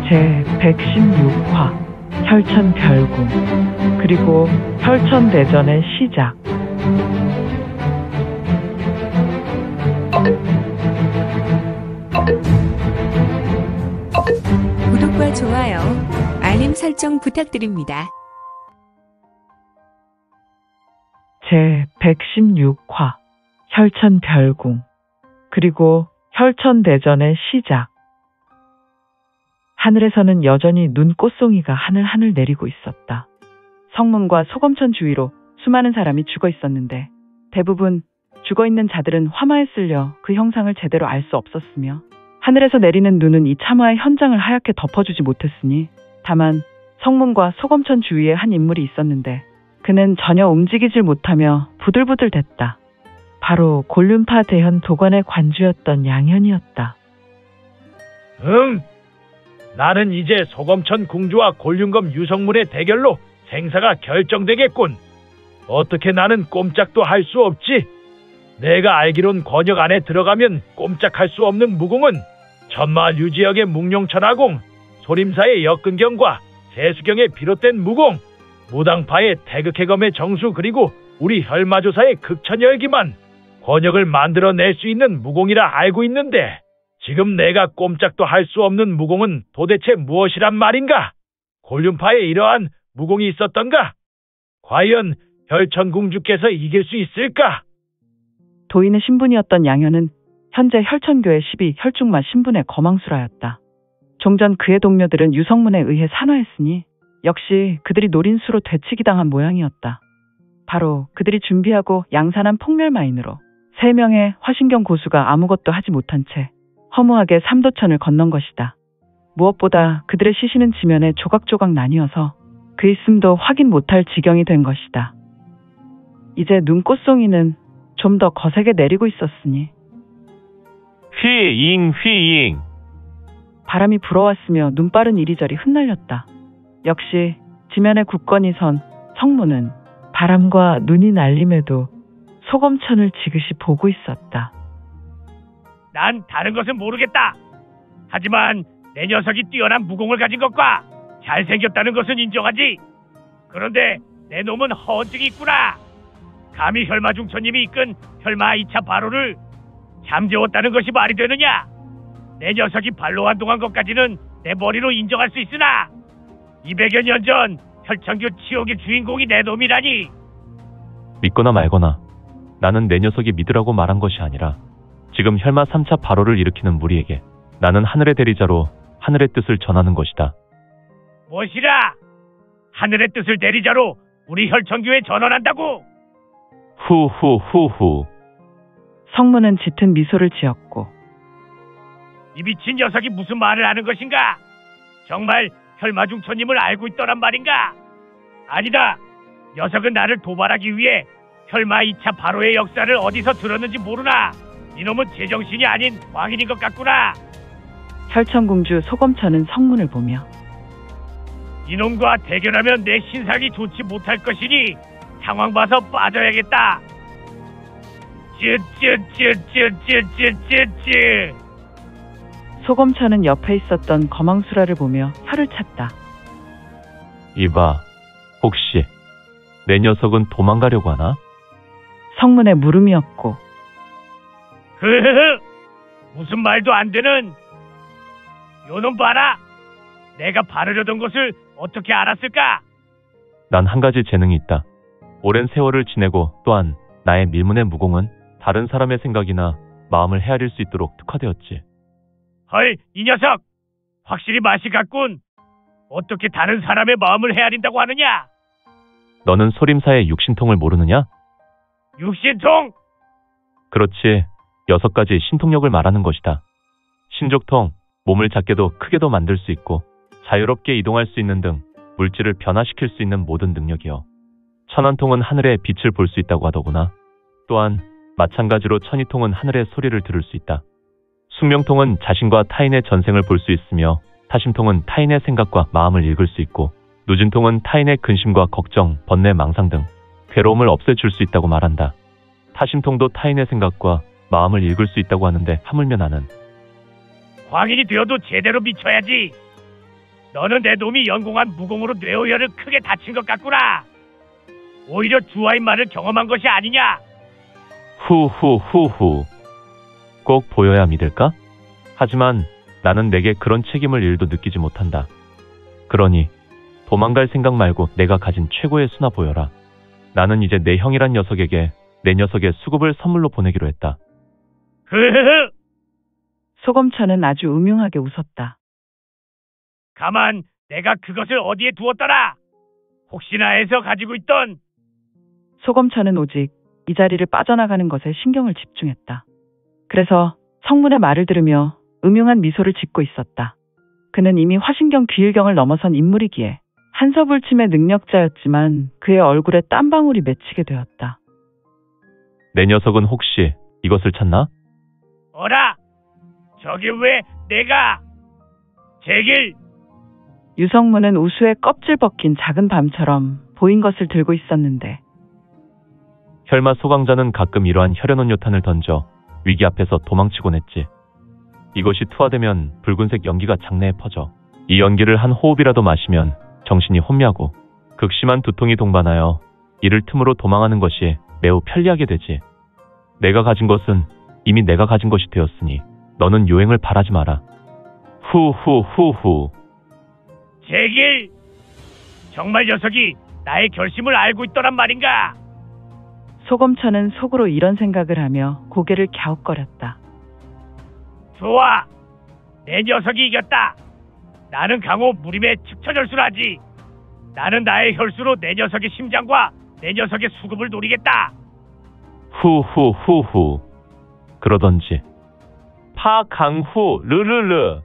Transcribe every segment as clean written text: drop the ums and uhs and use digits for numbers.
제116화 혈천별궁 그리고 혈천대전의 시작. 구독과 좋아요, 알림 설정 부탁드립니다. 제116화 혈천별궁 그리고 혈천대전의 시작. 하늘에서는 여전히 눈꽃송이가 하늘하늘 내리고 있었다. 성문과 소검천 주위로 수많은 사람이 죽어 있었는데 대부분 죽어있는 자들은 화마에 쓸려 그 형상을 제대로 알 수 없었으며 하늘에서 내리는 눈은 이 참화의 현장을 하얗게 덮어주지 못했으니 다만 성문과 소검천 주위에 한 인물이 있었는데 그는 전혀 움직이질 못하며 부들부들댔다. 바로 곤륜파 대현 도관의 관주였던 양현이었다. 응! 나는 이제 소검천 궁주와 곤륜검 유성문의 대결로 생사가 결정되겠군. 어떻게 나는 꼼짝도 할 수 없지? 내가 알기론 권역 안에 들어가면 꼼짝할 수 없는 무공은 천마을 유지역의 묵룡천하공, 소림사의 역근경과 세수경에 비롯된 무공, 무당파의 태극해검의 정수 그리고 우리 혈마조사의 극천열기만 권역을 만들어낼 수 있는 무공이라 알고 있는데 지금 내가 꼼짝도 할 수 없는 무공은 도대체 무엇이란 말인가? 곤륜파에 이러한 무공이 있었던가? 과연 혈천궁주께서 이길 수 있을까? 도인의 신분이었던 양현은 현재 혈천교의 12혈중마 신분의 거망수라였다. 종전 그의 동료들은 유성문에 의해 산화했으니 역시 그들이 노린수로 되치기 당한 모양이었다. 바로 그들이 준비하고 양산한 폭멸마인으로 3명의 화신경 고수가 아무것도 하지 못한 채 허무하게 삼도천을 건넌 것이다. 무엇보다 그들의 시신은 지면에 조각조각 나뉘어서 그 있음도 확인 못할 지경이 된 것이다. 이제 눈꽃송이는 좀 더 거세게 내리고 있었으니 휘잉 바람이 불어왔으며 눈발은 이리저리 흩날렸다. 역시 지면에 굳건히 선 성문은 바람과 눈이 날림에도 소검천을 지그시 보고 있었다. 난 다른 것은 모르겠다. 하지만 내 녀석이 뛰어난 무공을 가진 것과 잘생겼다는 것은 인정하지. 그런데 내 놈은 허언증이 있구나. 감히 혈마중천님이 이끈 혈마 2차 바로를 잠재웠다는 것이 말이 되느냐? 내 녀석이 발로 한동한 것까지는 내 머리로 인정할 수 있으나 200여 년 전 혈천교 치욕의 주인공이 내 놈이라니. 믿거나 말거나 나는 내 녀석이 믿으라고 말한 것이 아니라 지금 혈마 3차 바로를 일으키는 무리에게 나는 하늘의 대리자로 하늘의 뜻을 전하는 것이다. 무엇이라? 하늘의 뜻을 대리자로 우리 혈천교에 전원한다고? 후후후후. 성문은 짙은 미소를 지었고 이 미친 녀석이 무슨 말을 하는 것인가? 정말 혈마중천님을 알고 있더란 말인가? 아니다. 녀석은 나를 도발하기 위해 혈마 2차 바로의 역사를 어디서 들었는지 모르나 이놈은 제정신이 아닌 광인인 것 같구나. 혈천궁주 소검천은 성문을 보며 이놈과 대결하면 내 신상이 좋지 못할 것이니 상황 봐서 빠져야겠다. 쯔쯔쯔쯔쯔쯔쯔쯔. 소검천은 옆에 있었던 거망수라를 보며 혀를 찼다. 이봐, 혹시 내 녀석은 도망가려고 하나? 성문의 물음이었고 흐흐흐. 무슨 말도 안 되는. 요놈 봐라. 내가 바르려던 것을 어떻게 알았을까? 난 한 가지 재능이 있다. 오랜 세월을 지내고 또한 나의 밀문의 무공은 다른 사람의 생각이나 마음을 헤아릴 수 있도록 특화되었지. 헐, 이 녀석! 확실히 맛이 갔군. 어떻게 다른 사람의 마음을 헤아린다고 하느냐? 너는 소림사의 육신통을 모르느냐? 육신통? 그렇지. 6가지 신통력을 말하는 것이다. 신족통, 몸을 작게도 크게도 만들 수 있고 자유롭게 이동할 수 있는 등 물질을 변화시킬 수 있는 모든 능력이요. 천안통은 하늘의 빛을 볼 수 있다고 하더구나. 또한 마찬가지로 천이통은 하늘의 소리를 들을 수 있다. 숙명통은 자신과 타인의 전생을 볼 수 있으며 타심통은 타인의 생각과 마음을 읽을 수 있고 누진통은 타인의 근심과 걱정, 번뇌, 망상 등 괴로움을 없애줄 수 있다고 말한다. 타심통도 타인의 생각과 마음을 읽을 수 있다고 하는데 하물며 나는 광인이 되어도 제대로 미쳐야지. 너는 내 놈이 연공한 무공으로 뇌오열을 크게 다친 것 같구나. 오히려 주화인만을 경험한 것이 아니냐. 후후후후. 꼭 보여야 믿을까? 하지만 나는 내게 그런 책임을 일도 느끼지 못한다. 그러니 도망갈 생각 말고 내가 가진 최고의 수나 보여라. 나는 이제 내 형이란 녀석에게 내 녀석의 수급을 선물로 보내기로 했다. 흐흐흐. 소검천은 아주 음흉하게 웃었다. 가만, 내가 그것을 어디에 두었더라. 혹시나 해서 가지고 있던. 소검천은 오직 이 자리를 빠져나가는 것에 신경을 집중했다. 그래서 성문의 말을 들으며 음흉한 미소를 짓고 있었다. 그는 이미 화신경 귀일경을 넘어선 인물이기에 한서불침의 능력자였지만 그의 얼굴에 땀방울이 맺히게 되었다. 내 녀석은 혹시 이것을 찾나? 어라, 저기 왜 내가... 제길. 유성문은 우수에 껍질 벗긴 작은 밤처럼 보인 것을 들고 있었는데 혈마 소강자는 가끔 이러한 혈연온요탄을 던져 위기 앞에서 도망치곤 했지. 이것이 투하되면 붉은색 연기가 장내에 퍼져 이 연기를 한 호흡이라도 마시면 정신이 혼미하고 극심한 두통이 동반하여 이를 틈으로 도망하는 것이 매우 편리하게 되지. 내가 가진 것은 이미 내가 가진 것이 되었으니 너는 요행을 바라지 마라. 후후후후. 제길. 정말 녀석이 나의 결심을 알고 있더란 말인가? 소검천은 속으로 이런 생각을 하며 고개를 갸웃거렸다. 좋아, 내 녀석이 이겼다. 나는 강호 무림의 측처절수라지. 나는 나의 혈수로 내 녀석의 심장과 내 녀석의 수급을 노리겠다. 후후후후. 그러던지 파강후 르르르.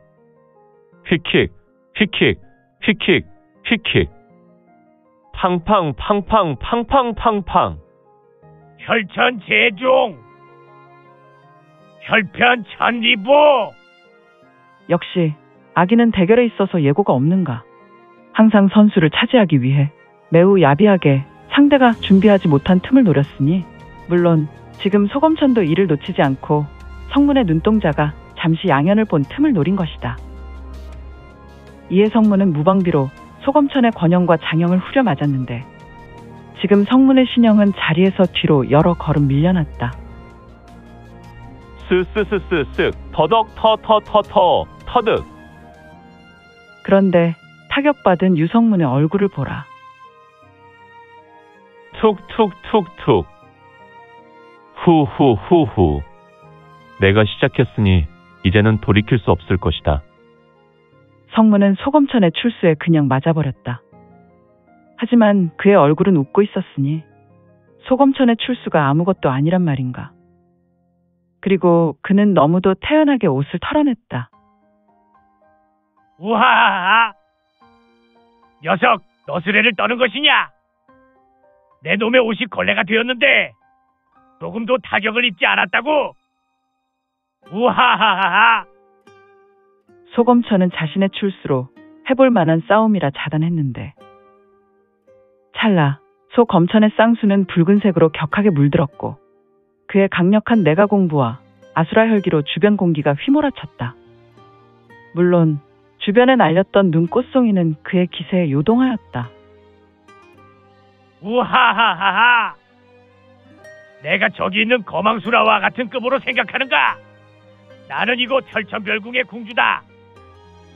휙킥 휙킥 휙킥 휙킥. 팡팡 팡팡 팡팡 팡팡. 혈천 제종. 혈편 천리보. 역시 아기는 대결에 있어서 예고가 없는가. 항상 선수를 차지하기 위해 매우 야비하게 상대가 준비하지 못한 틈을 노렸으니 물론 지금 소검천도 이를 놓치지 않고 성문의 눈동자가 잠시 양현을 본 틈을 노린 것이다. 이에 성문은 무방비로 소검천의 권영과 장영을 후려 맞았는데 지금 성문의 신영은 자리에서 뒤로 여러 걸음 밀려났다. 쓱쓱쓱쓱 더덕 터터터터 터득. 그런데 타격받은 유성문의 얼굴을 보라. 툭툭툭툭. 후후후후. 내가 시작했으니 이제는 돌이킬 수 없을 것이다. 성문은 소검천의 출수에 그냥 맞아버렸다. 하지만 그의 얼굴은 웃고 있었으니 소검천의 출수가 아무것도 아니란 말인가. 그리고 그는 너무도 태연하게 옷을 털어냈다. 우하하하. 녀석, 너스레를 떠는 것이냐? 내 놈의 옷이 걸레가 되었는데 조금도 타격을 입지 않았다고? 우하하하하. 소검천은 자신의 출수로 해볼 만한 싸움이라 자단했는데 찰나 소검천의 쌍수는 붉은색으로 격하게 물들었고 그의 강력한 내가 공부와 아수라 혈기로 주변 공기가 휘몰아쳤다. 물론 주변에 날렸던 눈꽃송이는 그의 기세에 요동하였다. 우하하하하. 내가 저기 있는 거망수라와 같은 급으로 생각하는가? 나는 이곳 혈천별궁의 궁주다.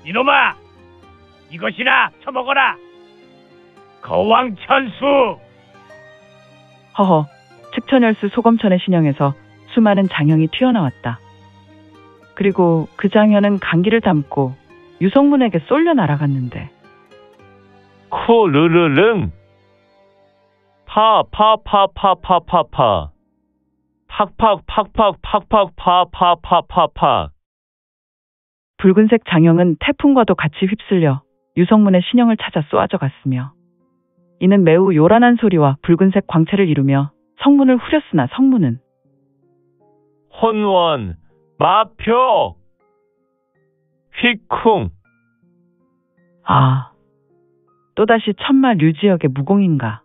이놈아, 이것이나 처먹어라. 거왕천수. 허허, 측천열수 소검천의 신형에서 수많은 장형이 튀어나왔다. 그리고 그 장현은 강기를 담고 유성문에게 쏠려 날아갔는데 코르르릉. 파파파파파파파. 팍팍팍팍팍팍파파파파팍. 붉은색 장형은 태풍과도 같이 휩쓸려 유성문의 신형을 찾아 쏘아져 갔으며 이는 매우 요란한 소리와 붉은색 광채를 이루며 성문을 후렸으나 성문은 혼원 마표 휘쿵. 아, 또다시 천마 류지역의 무공인가.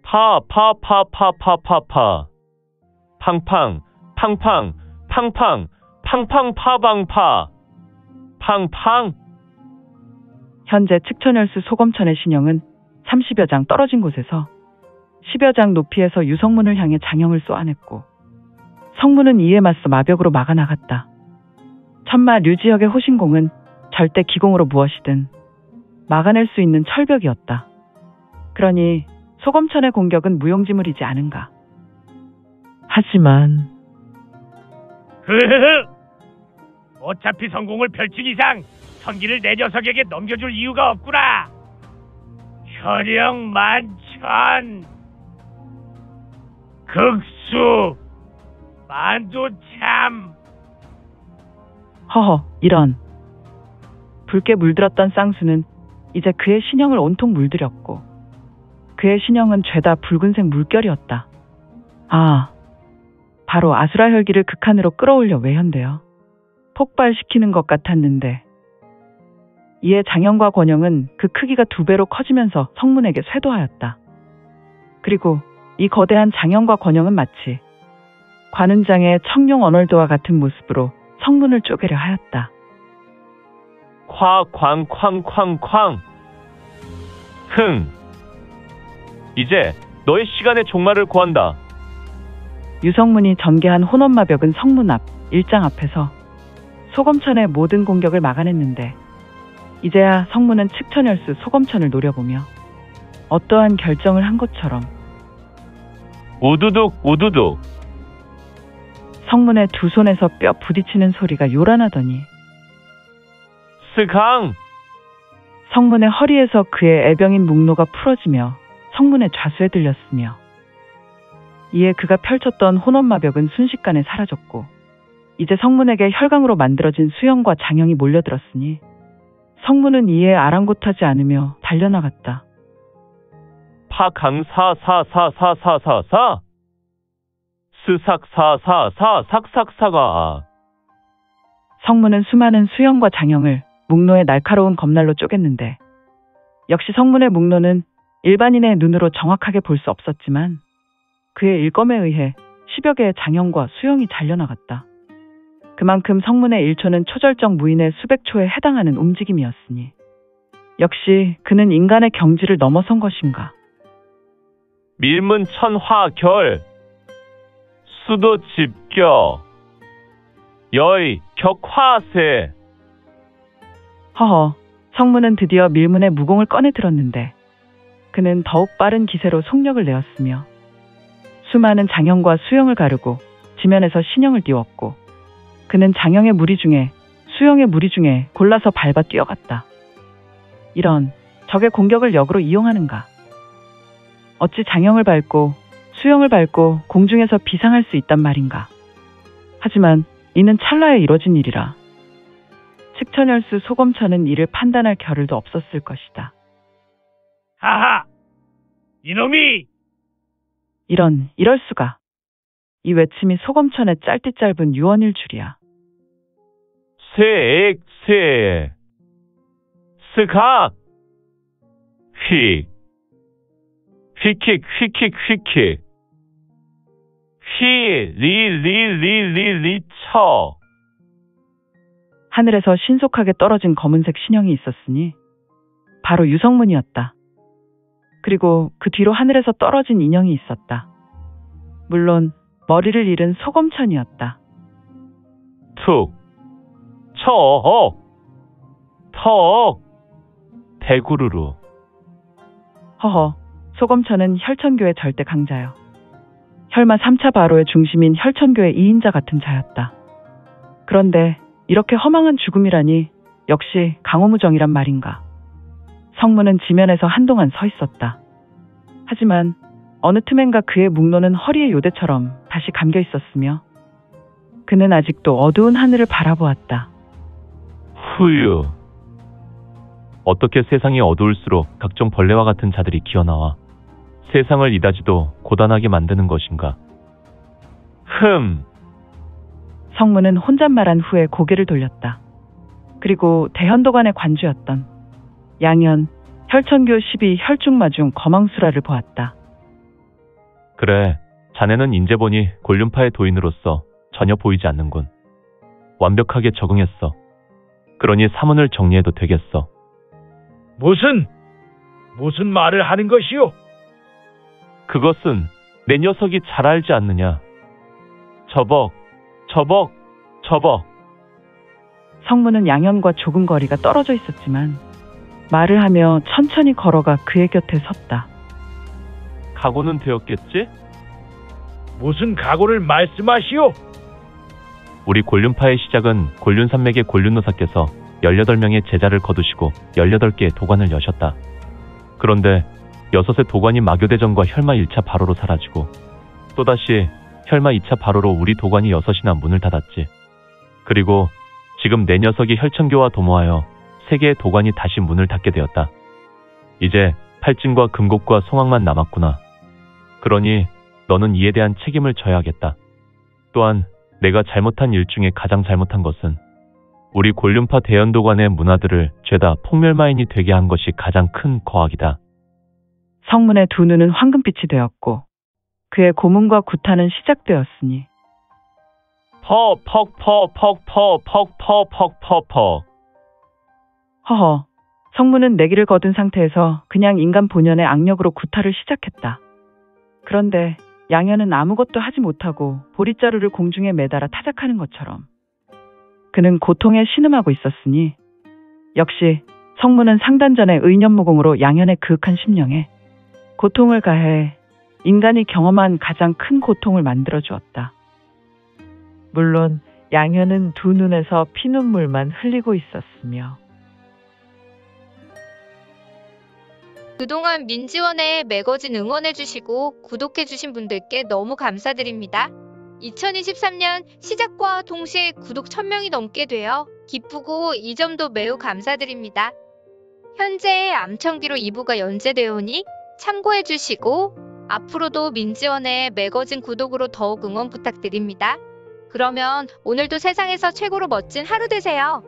파파파파파파파. 팡팡 팡팡 팡팡 팡팡 파방파. 팡팡. 현재 측천열수 소검천의 신형은 30여 장 떨어진 곳에서 10여 장 높이에서 유성문을 향해 장형을 쏘아냈고 성문은 이에 맞서 마벽으로 막아나갔다. 천마 류지혁의 호신공은 절대 기공으로 무엇이든 막아낼 수 있는 철벽이었다. 그러니 소검천의 공격은 무용지물이지 않은가. 하지만 어차피 성공을 펼친 이상 선기를 내 녀석에게 넘겨줄 이유가 없구나. 현영 만천 극수 만두참. 허허, 이런. 붉게 물들었던 쌍수는 이제 그의 신형을 온통 물들였고 그의 신형은 죄다 붉은색 물결이었다. 아, 바로 아수라 혈기를 극한으로 끌어올려 외현되어 폭발시키는 것 같았는데 이에 장형과 권형은 그 크기가 2배로 커지면서 성문에게 쇄도하였다. 그리고 이 거대한 장형과 권형은 마치 관은장의 청룡 언월도와 같은 모습으로 성문을 쪼개려 하였다. 쾅쾅쾅쾅쾅. 이제 너의 시간의 종말을 구한다. 유성문이 전개한 혼원마벽은 성문 앞 일장 앞에서 소검천의 모든 공격을 막아냈는데 이제야 성문은 측천열수 소검천을 노려보며 어떠한 결정을 한 것처럼 우두둑 우두둑. 성문의 두 손에서 뼈 부딪히는 소리가 요란하더니 스강. 성문의 허리에서 그의 애병인 묵노가 풀어지며 성문의 좌수에 들렸으며 이에 그가 펼쳤던 혼원마벽은 순식간에 사라졌고 이제 성문에게 혈강으로 만들어진 수형과 장형이 몰려들었으니 성문은 이에 아랑곳하지 않으며 달려나갔다. 파강사사사사사사 스삭사사사삭삭사가. 성문은 수많은 수형과 장형을 묵노의 날카로운 검날로 쪼갰는데 역시 성문의 묵노는 일반인의 눈으로 정확하게 볼 수 없었지만 그의 일검에 의해 10여 개의 장형과 수형이 잘려나갔다. 그만큼 성문의 일초는 초절정 무인의 수백 초에 해당하는 움직임이었으니 역시 그는 인간의 경지를 넘어선 것인가. 밀문천화결 수도집겨 여의 격화세. 허허, 성문은 드디어 밀문의 무공을 꺼내 들었는데 그는 더욱 빠른 기세로 속력을 내었으며 수많은 장형과 수형을 가르고 지면에서 신형을 띄웠고 그는 장형의 무리 중에 수형의 무리 중에 골라서 밟아 뛰어갔다. 이런, 적의 공격을 역으로 이용하는가. 어찌 장형을 밟고 수형을 밟고 공중에서 비상할 수 있단 말인가. 하지만 이는 찰나에 이뤄진 일이라 측천열수 소검천은 이를 판단할 겨를도 없었을 것이다. 하하! 이놈이! 이럴 수가. 이 외침이 소검천의 짧디 짧은 유언일 줄이야. 세액세 스각 휙 휙킥 휙킥 휙킥 휘리리리리리쳐. 하늘에서 신속하게 떨어진 검은색 신형이 있었으니 바로 유성문이었다. 그리고 그 뒤로 하늘에서 떨어진 인형이 있었다. 물론 머리를 잃은 소검천이었다. 툭 척 턱 대구르르. 허허, 소검천은 혈천교의 절대 강자여. 혈마 3차 바로의 중심인 혈천교의 2인자 같은 자였다. 그런데 이렇게 허망한 죽음이라니 역시 강호무정이란 말인가. 성문은 지면에서 한동안 서 있었다. 하지만 어느 틈엔가 그의 묵노는 허리의 요대처럼 다시 감겨 있었으며 그는 아직도 어두운 하늘을 바라보았다. 후유. 어떻게 세상이 어두울수록 각종 벌레와 같은 자들이 기어나와 세상을 이다지도 고단하게 만드는 것인가. 성문은 혼잣말한 후에 고개를 돌렸다. 그리고 대현도관의 관주였던 양현, 혈천교 12 혈중마중 거망수라를 보았다. 그래, 자네는 인제 보니 골륜파의 도인으로서 전혀 보이지 않는군. 완벽하게 적응했어. 그러니 사문을 정리해도 되겠어. 무슨 말을 하는 것이오? 그것은 내 녀석이 잘 알지 않느냐. 저벅. 성문은 양현과 조금 거리가 떨어져 있었지만 말을 하며 천천히 걸어가 그의 곁에 섰다. 각오는 되었겠지? 무슨 각오를 말씀하시오? 우리 곤륜파의 시작은 곤륜산맥의 곤륜노사께서 18명의 제자를 거두시고 18개의 도관을 여셨다. 그런데 6의 도관이 마교대전과 혈마 1차 발호로 사라지고 또다시 혈마 2차 발호로 우리 도관이 6이나 문을 닫았지. 그리고 지금 내 녀석이 혈천교와 도모하여 3개의 도관이 다시 문을 닫게 되었다. 이제 팔진과 금곡과 송악만 남았구나. 그러니 너는 이에 대한 책임을 져야겠다. 또한 내가 잘못한 일 중에 가장 잘못한 것은 우리 곤륜파 대연도관의 문화들을 죄다 폭멸마인이 되게 한 것이 가장 큰 거악이다. 성문의 두 눈은 황금빛이 되었고 그의 고문과 구타는 시작되었으니 허허. 성문은 내기를 거둔 상태에서 그냥 인간 본연의 악력으로 구타를 시작했다. 그런데 양현은 아무것도 하지 못하고 보릿자루를 공중에 매달아 타작하는 것처럼 그는 고통에 신음하고 있었으니 역시 성문은 상단전의 의념무공으로 양현의 그윽한 심령에 고통을 가해 인간이 경험한 가장 큰 고통을 만들어 주었다. 물론 양현은 두 눈에서 피눈물만 흘리고 있었으며 그동안 민지원에 매거진 응원해주시고 구독해주신 분들께 너무 감사드립니다. 2023년 시작과 동시에 구독 1000명이 넘게 되어 기쁘고 이 점도 매우 감사드립니다. 현재 암청기로 2부가 연재되어 오니 참고해주시고 앞으로도 민지원의 매거진 구독으로 더욱 응원 부탁드립니다. 그러면 오늘도 세상에서 최고로 멋진 하루 되세요.